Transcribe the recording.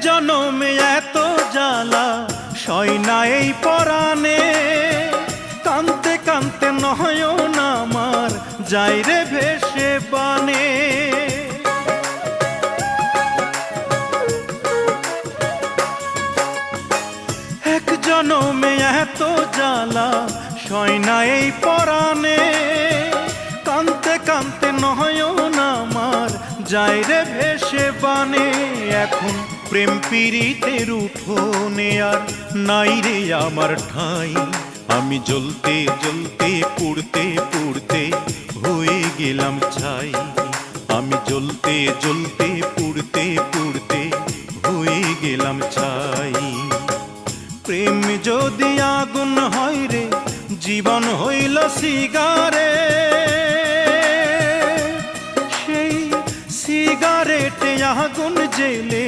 জনমে এত জ্বালা সয় না এই পরাণে, কানতে কানতে নয়ন আমার যায় রে ভেসে বানে। এক জনমে এত জ্বালা সয় না এই পরাণে, কানতে কানতে নয়ন আমার যায় রে ভেসে বানে। এখন প্রেম পীড়িতের উঠোনে আর নাই রে আমার ঠাঁই, আমি জ্বলতে জ্বলতে পুড়তে পুড়তে হয়ে গেলাম ছাই। আমি জ্বলতে জ্বলতে পুড়তে পুড়তে হয়ে গেলাম ছাই। প্রেম যদি আগুন হয় রে জীবন হইল সিগারে, সেই সিগারেটে আগুন জেলে